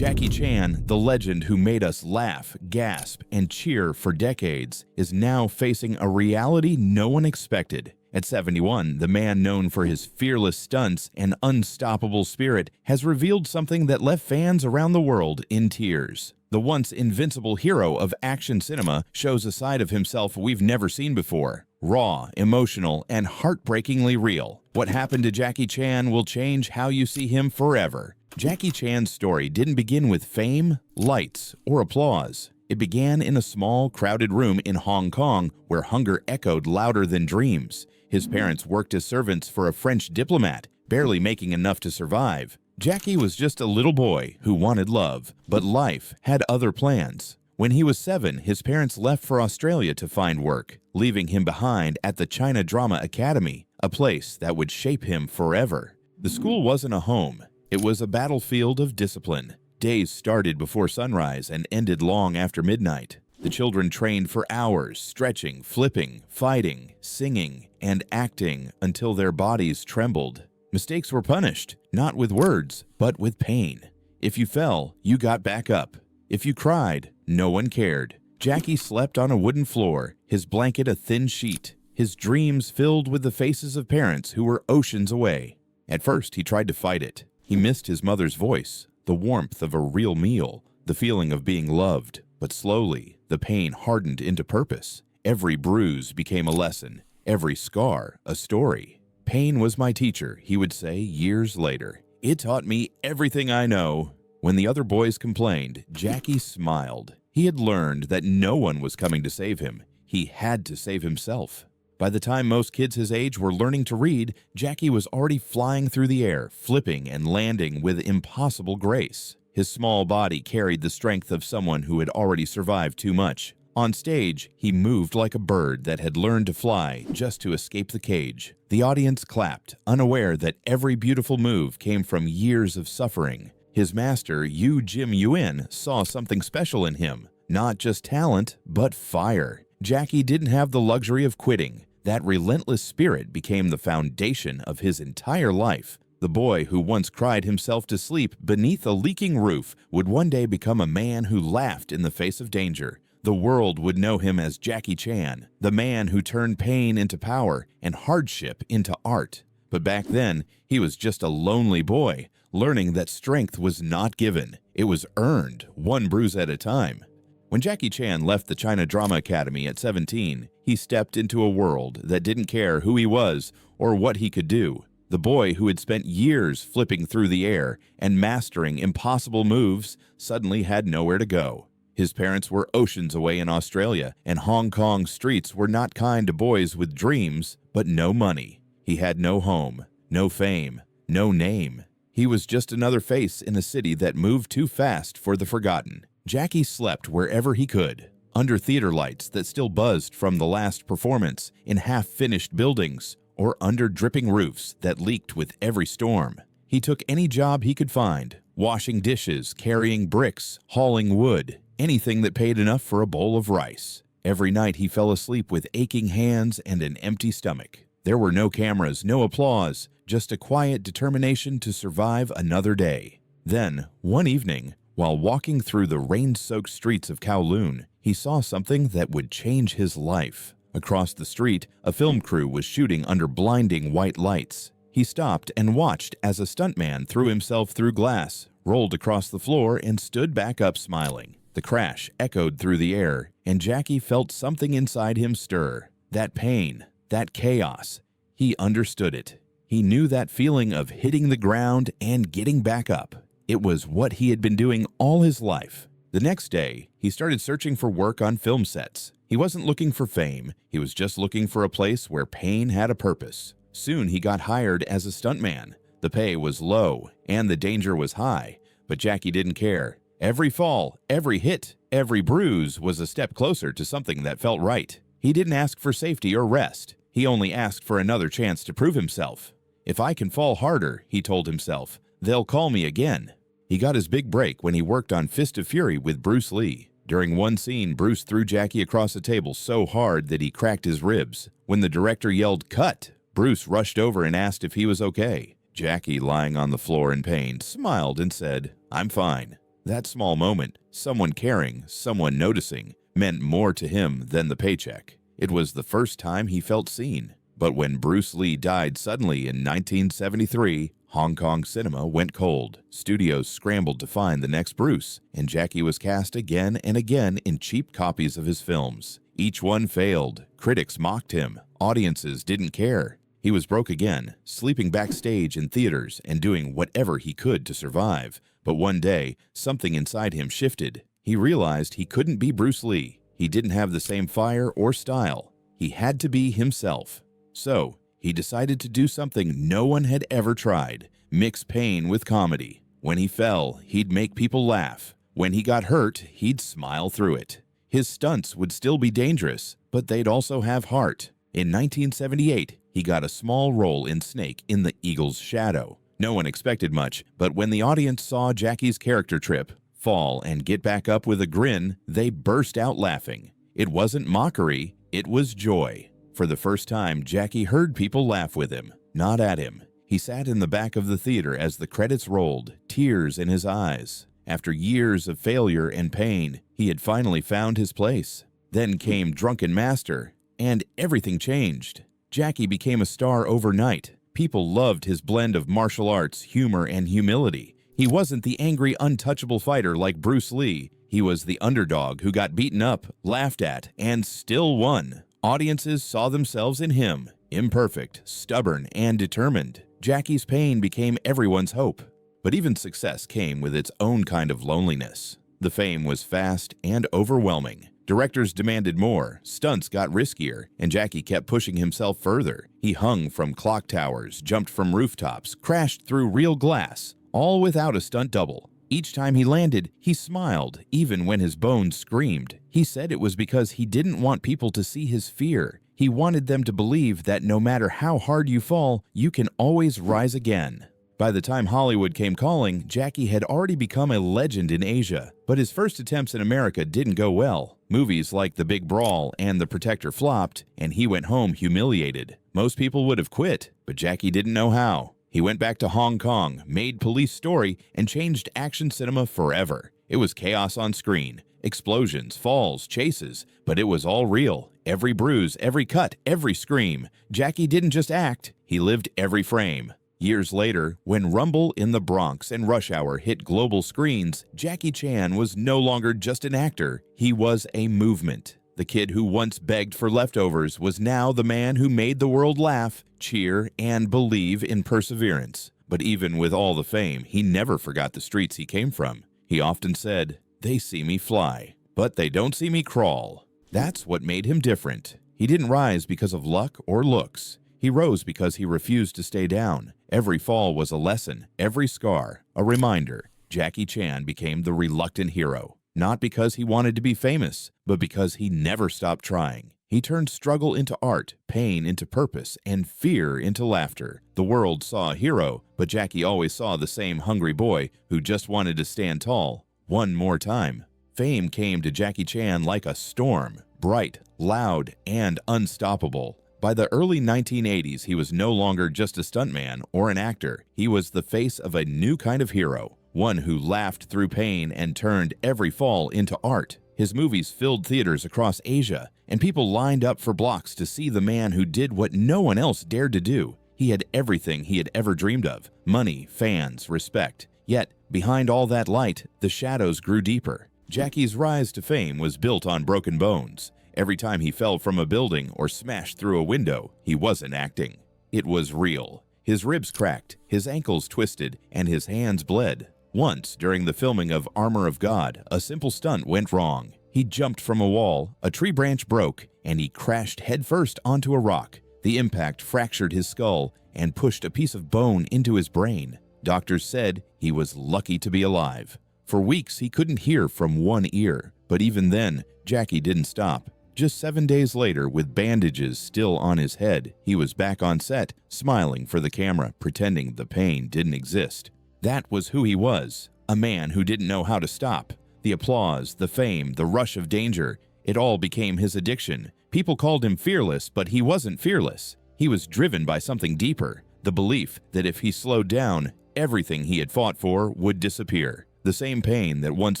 Jackie Chan, the legend who made us laugh, gasp, and cheer for decades, is now facing a reality no one expected. At 71, the man known for his fearless stunts and unstoppable spirit has revealed something that left fans around the world in tears. The once invincible hero of action cinema shows a side of himself we've never seen before. Raw, emotional, and heartbreakingly real. What happened to Jackie Chan will change how you see him forever. Jackie Chan's story didn't begin with fame, lights, or applause. It began in a small, crowded room in Hong Kong where hunger echoed louder than dreams. His parents worked as servants for a French diplomat, barely making enough to survive. Jackie was just a little boy who wanted love, but life had other plans. When he was 7, his parents left for Australia to find work, leaving him behind at the China Drama Academy, a place that would shape him forever. The school wasn't a home. It was a battlefield of discipline. Days started before sunrise and ended long after midnight. The children trained for hours, stretching, flipping, fighting, singing, and acting until their bodies trembled. Mistakes were punished, not with words, but with pain. If you fell, you got back up. If you cried, no one cared. Jackie slept on a wooden floor, his blanket a thin sheet, his dreams filled with the faces of parents who were oceans away. At first, he tried to fight it. He missed his mother's voice, the warmth of a real meal, the feeling of being loved. But slowly, the pain hardened into purpose. Every bruise became a lesson, every scar a story. "Pain was my teacher," he would say years later. "It taught me everything I know." When the other boys complained, Jackie smiled. He had learned that no one was coming to save him. He had to save himself. By the time most kids his age were learning to read, Jackie was already flying through the air, flipping and landing with impossible grace. His small body carried the strength of someone who had already survived too much. On stage, he moved like a bird that had learned to fly just to escape the cage. The audience clapped, unaware that every beautiful move came from years of suffering. His master, Jim Yuen, saw something special in him. Not just talent, but fire. Jackie didn't have the luxury of quitting. That relentless spirit became the foundation of his entire life. The boy who once cried himself to sleep beneath a leaking roof would one day become a man who laughed in the face of danger. The world would know him as Jackie Chan, the man who turned pain into power and hardship into art. But back then, he was just a lonely boy, learning that strength was not given. It was earned, one bruise at a time. When Jackie Chan left the China Drama Academy at 17, he stepped into a world that didn't care who he was or what he could do. The boy who had spent years flipping through the air and mastering impossible moves suddenly had nowhere to go. His parents were oceans away in Australia, and Hong Kong streets were not kind to boys with dreams, but no money. He had no home, no fame, no name. He was just another face in a city that moved too fast for the forgotten. Jackie slept wherever he could, under theater lights that still buzzed from the last performance, in half-finished buildings, or under dripping roofs that leaked with every storm. He took any job he could find, washing dishes, carrying bricks, hauling wood, anything that paid enough for a bowl of rice. Every night he fell asleep with aching hands and an empty stomach. There were no cameras, no applause, just a quiet determination to survive another day. Then, one evening, while walking through the rain-soaked streets of Kowloon, he saw something that would change his life. Across the street, a film crew was shooting under blinding white lights. He stopped and watched as a stuntman threw himself through glass, rolled across the floor, and stood back up smiling. The crash echoed through the air, and Jackie felt something inside him stir. That pain, that chaos. He understood it. He knew that feeling of hitting the ground and getting back up. It was what he had been doing all his life. The next day, he started searching for work on film sets. He wasn't looking for fame. He was just looking for a place where pain had a purpose. Soon he got hired as a stuntman. The pay was low and the danger was high, but Jackie didn't care. Every fall, every hit, every bruise was a step closer to something that felt right. He didn't ask for safety or rest. He only asked for another chance to prove himself. "If I can fall harder," he told himself, "they'll call me again." He got his big break when he worked on Fist of Fury with Bruce Lee. During one scene, Bruce threw Jackie across a table so hard that he cracked his ribs. When the director yelled, "Cut!" Bruce rushed over and asked if he was okay. Jackie, lying on the floor in pain, smiled and said, "I'm fine." That small moment, someone caring, someone noticing, meant more to him than the paycheck. It was the first time he felt seen. But when Bruce Lee died suddenly in 1973, Hong Kong cinema went cold. Studios scrambled to find the next Bruce, and Jackie was cast again and again in cheap copies of his films. Each one failed. Critics mocked him. Audiences didn't care. He was broke again, sleeping backstage in theaters and doing whatever he could to survive. But one day, something inside him shifted. He realized he couldn't be Bruce Lee. He didn't have the same fire or style. He had to be himself. So, he decided to do something no one had ever tried: mix pain with comedy. When he fell, he'd make people laugh. When he got hurt, he'd smile through it. His stunts would still be dangerous, but they'd also have heart. In 1978, he got a small role in Snake in The Eagle's Shadow. No one expected much, but when the audience saw Jackie's character trip, fall, and get back up with a grin, they burst out laughing. It wasn't mockery, it was joy. For the first time, Jackie heard people laugh with him, not at him. He sat in the back of the theater as the credits rolled, tears in his eyes. After years of failure and pain, he had finally found his place. Then came Drunken Master, and everything changed. Jackie became a star overnight. People loved his blend of martial arts, humor, and humility. He wasn't the angry, untouchable fighter like Bruce Lee. He was the underdog who got beaten up, laughed at, and still won. Audiences saw themselves in him, imperfect, stubborn, and determined. Jackie's pain became everyone's hope. But even success came with its own kind of loneliness. The fame was fast and overwhelming. Directors demanded more, stunts got riskier, and Jackie kept pushing himself further. He hung from clock towers, jumped from rooftops, crashed through real glass, all without a stunt double. Each time he landed, he smiled, even when his bones screamed. He said it was because he didn't want people to see his fear. He wanted them to believe that no matter how hard you fall, you can always rise again. By the time Hollywood came calling, Jackie had already become a legend in Asia. But his first attempts in America didn't go well. Movies like The Big Brawl and The Protector flopped, and he went home humiliated. Most people would have quit, but Jackie didn't know how. He went back to Hong Kong, made Police Story, and changed action cinema forever. It was chaos on screen, explosions, falls, chases, but it was all real. Every bruise, every cut, every scream. Jackie didn't just act, he lived every frame. Years later, when Rumble in the Bronx and Rush Hour hit global screens, Jackie Chan was no longer just an actor, he was a movement. The kid who once begged for leftovers was now the man who made the world laugh, cheer, and believe in perseverance. But even with all the fame, he never forgot the streets he came from. He often said, "They see me fly, but they don't see me crawl." That's what made him different. He didn't rise because of luck or looks. He rose because he refused to stay down. Every fall was a lesson, every scar, a reminder. Jackie Chan became the reluctant hero, not because he wanted to be famous, but because he never stopped trying. He turned struggle into art, pain into purpose, and fear into laughter. The world saw a hero, but Jackie always saw the same hungry boy who just wanted to stand tall one more time. Fame came to Jackie Chan like a storm, bright, loud, and unstoppable. By the early 1980s, he was no longer just a stuntman or an actor. He was the face of a new kind of hero, one who laughed through pain and turned every fall into art. His movies filled theaters across Asia, and people lined up for blocks to see the man who did what no one else dared to do. He had everything he had ever dreamed of: money, fans, respect. Yet, behind all that light, the shadows grew deeper. Jackie's rise to fame was built on broken bones. Every time he fell from a building or smashed through a window, he wasn't acting. It was real. His ribs cracked, his ankles twisted, and his hands bled. Once, during the filming of Armor of God, a simple stunt went wrong. He jumped from a wall, a tree branch broke, and he crashed headfirst onto a rock. The impact fractured his skull and pushed a piece of bone into his brain. Doctors said he was lucky to be alive. For weeks, he couldn't hear from one ear. But even then, Jackie didn't stop. Just 7 days later, with bandages still on his head, he was back on set, smiling for the camera, pretending the pain didn't exist. That was who he was, a man who didn't know how to stop. The applause, the fame, the rush of danger, it all became his addiction. People called him fearless, but he wasn't fearless. He was driven by something deeper, the belief that if he slowed down, everything he had fought for would disappear. The same pain that once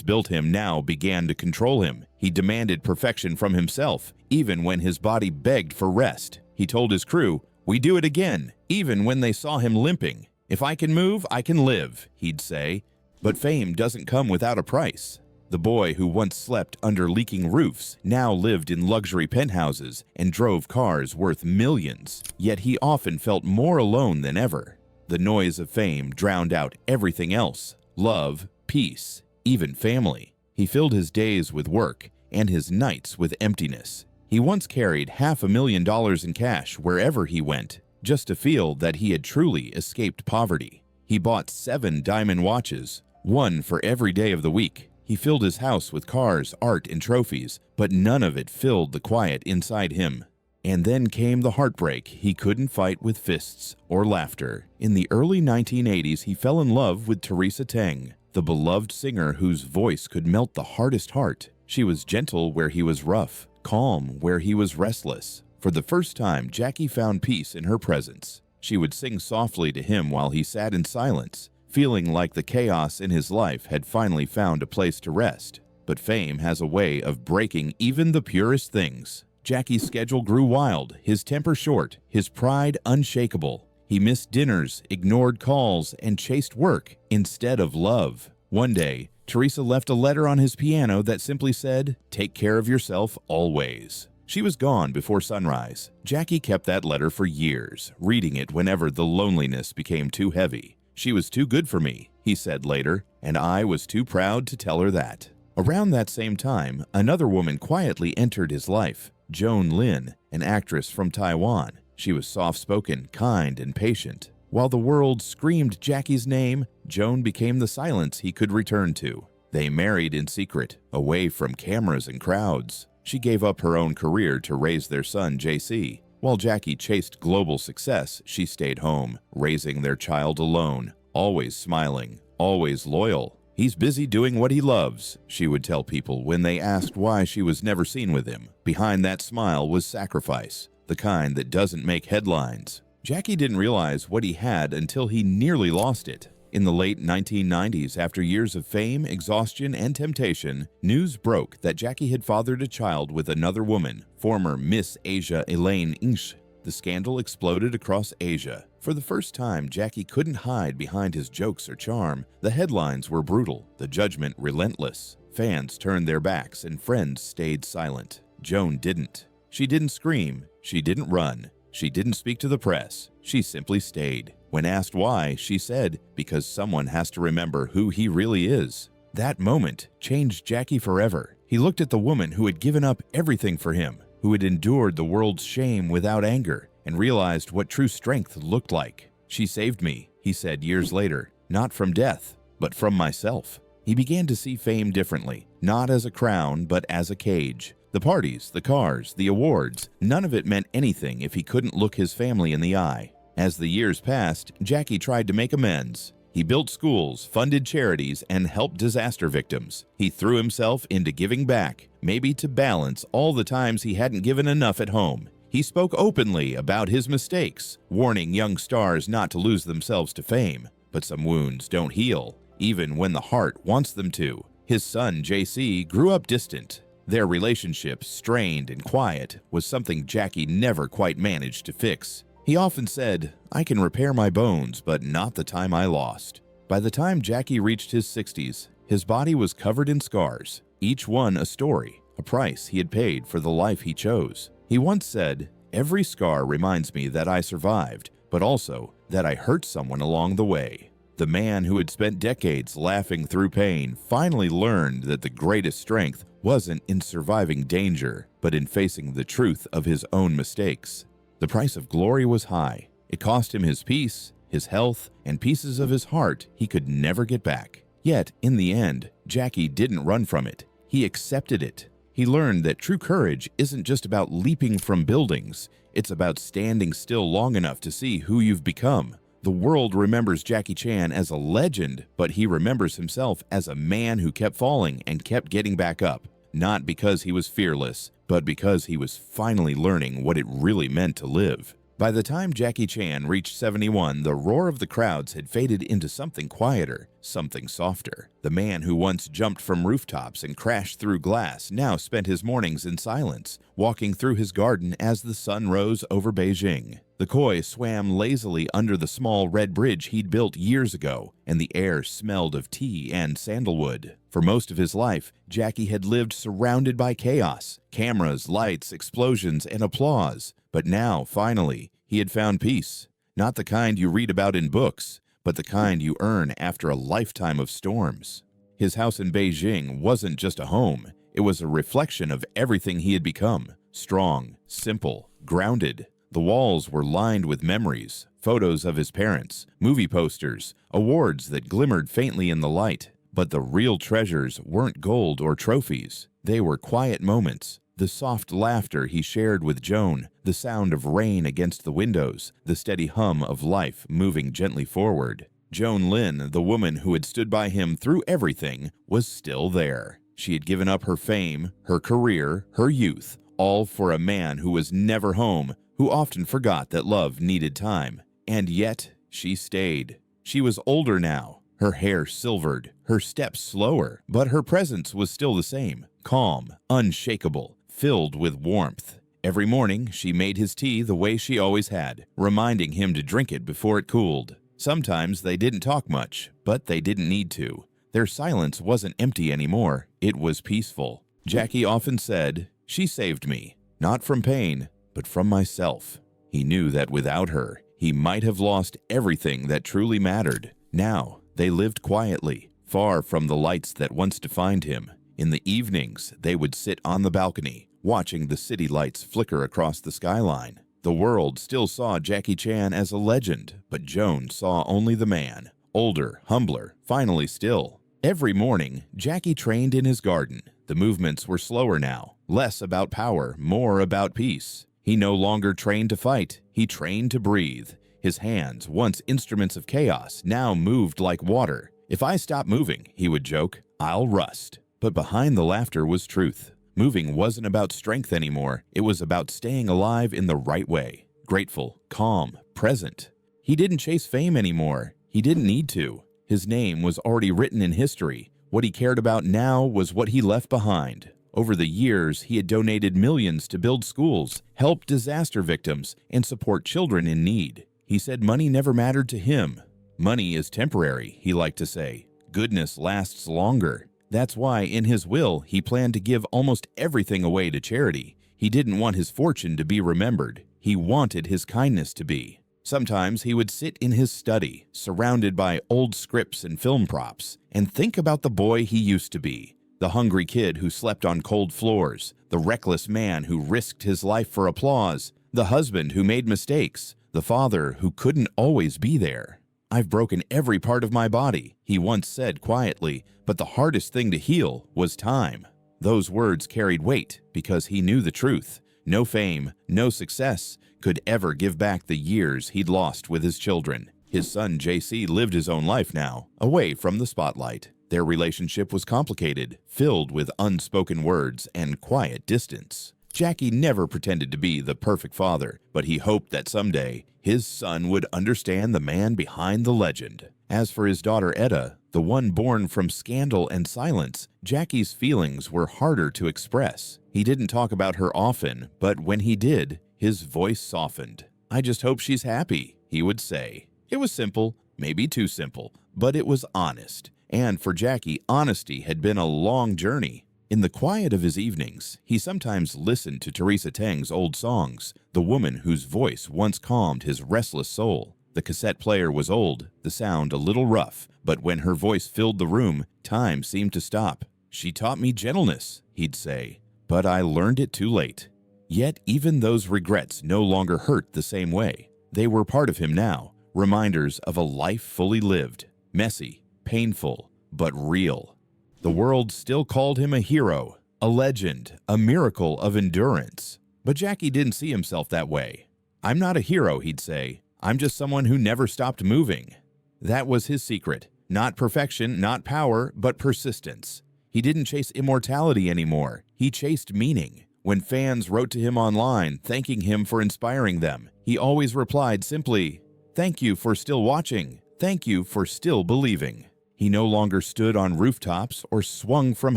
built him now began to control him. He demanded perfection from himself, even when his body begged for rest. He told his crew, "We do it again," even when they saw him limping. "If I can move, I can live," he'd say. But fame doesn't come without a price. The boy who once slept under leaking roofs now lived in luxury penthouses and drove cars worth millions. Yet he often felt more alone than ever. The noise of fame drowned out everything else: love, peace, even family. He filled his days with work and his nights with emptiness. He once carried $500,000 in cash wherever he went, just to feel that he had truly escaped poverty. He bought 7 diamond watches, one for every day of the week. He filled his house with cars, art, and trophies, but none of it filled the quiet inside him. And then came the heartbreak he couldn't fight with fists or laughter. In the early 1980s, he fell in love with Teresa Teng, the beloved singer whose voice could melt the hardest heart. She was gentle where he was rough, calm where he was restless. For the first time, Jackie found peace in her presence. She would sing softly to him while he sat in silence, feeling like the chaos in his life had finally found a place to rest. But fame has a way of breaking even the purest things. Jackie's schedule grew wild, his temper short, his pride unshakable. He missed dinners, ignored calls, and chased work instead of love. One day, Teresa left a letter on his piano that simply said, "Take care of yourself always." She was gone before sunrise. Jackie kept that letter for years, reading it whenever the loneliness became too heavy. "She was too good for me," he said later, "and I was too proud to tell her that." Around that same time, another woman quietly entered his life, Joan Lin, an actress from Taiwan. She was soft-spoken, kind, and patient. While the world screamed Jackie's name, Joan became the silence he could return to. They married in secret, away from cameras and crowds. She gave up her own career to raise their son, JC. While Jackie chased global success, she stayed home, raising their child alone, always smiling, always loyal. "He's busy doing what he loves," she would tell people when they asked why she was never seen with him. Behind that smile was sacrifice, the kind that doesn't make headlines. Jackie didn't realize what he had until he nearly lost it. In the late 1990s, after years of fame, exhaustion, and temptation, news broke that Jackie had fathered a child with another woman, former Miss Asia Elaine Inch. The scandal exploded across Asia. For the first time, Jackie couldn't hide behind his jokes or charm. The headlines were brutal, the judgment relentless. Fans turned their backs and friends stayed silent. Joan didn't. She didn't scream. She didn't run. She didn't speak to the press. She simply stayed. When asked why, she said, "Because someone has to remember who he really is." That moment changed Jackie forever. He looked at the woman who had given up everything for him, who had endured the world's shame without anger, and realized what true strength looked like. "She saved me," he said years later, "not from death, but from myself." He began to see fame differently, not as a crown, but as a cage. The parties, the cars, the awards, none of it meant anything if he couldn't look his family in the eye. As the years passed, Jackie tried to make amends. He built schools, funded charities, and helped disaster victims. He threw himself into giving back, maybe to balance all the times he hadn't given enough at home. He spoke openly about his mistakes, warning young stars not to lose themselves to fame. But some wounds don't heal, even when the heart wants them to. His son, JC, grew up distant. Their relationship, strained and quiet, was something Jackie never quite managed to fix. He often said, "I can repair my bones, but not the time I lost." By the time Jackie reached his 60s, his body was covered in scars, each one a story, a price he had paid for the life he chose. He once said, "Every scar reminds me that I survived, but also that I hurt someone along the way." The man who had spent decades laughing through pain finally learned that the greatest strength wasn't in surviving danger, but in facing the truth of his own mistakes. The price of glory was high. It cost him his peace, his health, and pieces of his heart he could never get back. Yet, in the end, Jackie didn't run from it. He accepted it. He learned that true courage isn't just about leaping from buildings. It's about standing still long enough to see who you've become. The world remembers Jackie Chan as a legend, but he remembers himself as a man who kept falling and kept getting back up. Not because he was fearless, but because he was finally learning what it really meant to live. By the time Jackie Chan reached 71, the roar of the crowds had faded into something quieter, something softer. The man who once jumped from rooftops and crashed through glass now spent his mornings in silence, walking through his garden as the sun rose over Beijing. The koi swam lazily under the small red bridge he'd built years ago, and the air smelled of tea and sandalwood. For most of his life, Jackie had lived surrounded by chaos, cameras, lights, explosions, and applause. But now, finally, he had found peace. Not the kind you read about in books, but the kind you earn after a lifetime of storms. His house in Beijing wasn't just a home. It was a reflection of everything he had become. Strong, simple, grounded. The walls were lined with memories, photos of his parents, movie posters, awards that glimmered faintly in the light. But the real treasures weren't gold or trophies. They were quiet moments. The soft laughter he shared with Joan, the sound of rain against the windows, the steady hum of life moving gently forward. Joan Lin, the woman who had stood by him through everything, was still there. She had given up her fame, her career, her youth, all for a man who was never home, who often forgot that love needed time. And yet, she stayed. She was older now, her hair silvered, her steps slower, but her presence was still the same, calm, unshakable, filled with warmth. Every morning, she made his tea the way she always had, reminding him to drink it before it cooled. Sometimes they didn't talk much, but they didn't need to. Their silence wasn't empty anymore, it was peaceful. Jackie often said, "She saved me, not from pain, but from myself." He knew that without her, he might have lost everything that truly mattered. Now, they lived quietly, far from the lights that once defined him. In the evenings, they would sit on the balcony, watching the city lights flicker across the skyline. The world still saw Jackie Chan as a legend, but Joan saw only the man. Older, humbler, finally still. Every morning, Jackie trained in his garden. The movements were slower now, less about power, more about peace. He no longer trained to fight, he trained to breathe. His hands, once instruments of chaos, now moved like water. "If I stop moving," he would joke, "I'll rust." But behind the laughter was truth. Moving wasn't about strength anymore. It was about staying alive in the right way. Grateful, calm, present. He didn't chase fame anymore. He didn't need to. His name was already written in history. What he cared about now was what he left behind. Over the years, he had donated millions to build schools, help disaster victims, and support children in need. He said money never mattered to him. Money is temporary, he liked to say. Goodness lasts longer. That's why, in his will, he planned to give almost everything away to charity. He didn't want his fortune to be remembered. He wanted his kindness to be. Sometimes he would sit in his study, surrounded by old scripts and film props, and think about the boy he used to be. The hungry kid who slept on cold floors, the reckless man who risked his life for applause, the husband who made mistakes, the father who couldn't always be there. "I've broken every part of my body," he once said quietly, but the hardest thing to heal was time. Those words carried weight because he knew the truth. No fame, no success could ever give back the years he'd lost with his children. His son JC lived his own life now, away from the spotlight. Their relationship was complicated, filled with unspoken words and quiet distance. Jackie never pretended to be the perfect father, but he hoped that someday his son would understand the man behind the legend. As for his daughter Etta, the one born from scandal and silence, Jackie's feelings were harder to express. He didn't talk about her often, but when he did, his voice softened. "I just hope she's happy," he would say. It was simple, maybe too simple, but it was honest. And for Jackie, honesty had been a long journey. In the quiet of his evenings, he sometimes listened to Teresa Teng's old songs, the woman whose voice once calmed his restless soul. The cassette player was old, the sound a little rough, but when her voice filled the room, time seemed to stop. "She taught me gentleness," he'd say, "but I learned it too late." Yet even those regrets no longer hurt the same way. They were part of him now, reminders of a life fully lived, messy, painful, but real. The world still called him a hero, a legend, a miracle of endurance. But Jackie didn't see himself that way. "I'm not a hero," he'd say. "I'm just someone who never stopped moving." That was his secret. Not perfection, not power, but persistence. He didn't chase immortality anymore. He chased meaning. When fans wrote to him online, thanking him for inspiring them, He always replied simply, "Thank you for still watching. Thank you for still believing." He no longer stood on rooftops or swung from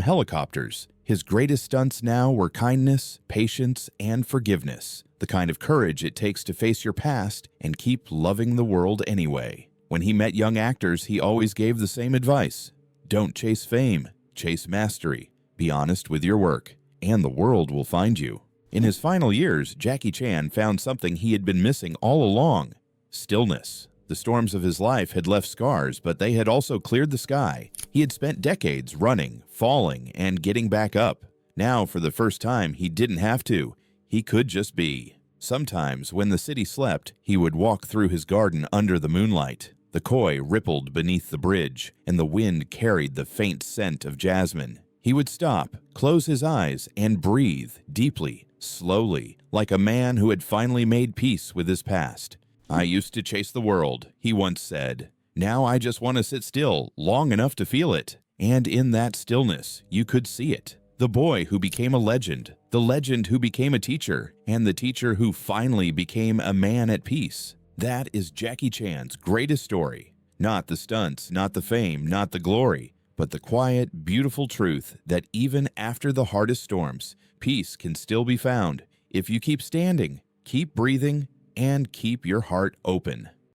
helicopters. His greatest stunts now were kindness, patience, and forgiveness, the kind of courage it takes to face your past and keep loving the world anyway. When he met young actors, he always gave the same advice. Don't chase fame, chase mastery. Be honest with your work, and the world will find you. In his final years, Jackie Chan found something he had been missing all along: stillness. The storms of his life had left scars, but they had also cleared the sky. He had spent decades running, falling, and getting back up. Now, for the first time, he didn't have to. He could just be. Sometimes, when the city slept, he would walk through his garden under the moonlight. The koi rippled beneath the bridge, and the wind carried the faint scent of jasmine. He would stop, close his eyes, and breathe deeply, slowly, like a man who had finally made peace with his past. "I used to chase the world," he once said. "Now I just want to sit still long enough to feel it." And in that stillness, you could see it. The boy who became a legend, the legend who became a teacher, and the teacher who finally became a man at peace. That is Jackie Chan's greatest story. Not the stunts, not the fame, not the glory, but the quiet, beautiful truth that even after the hardest storms, peace can still be found if you keep standing, keep breathing, and keep your heart open.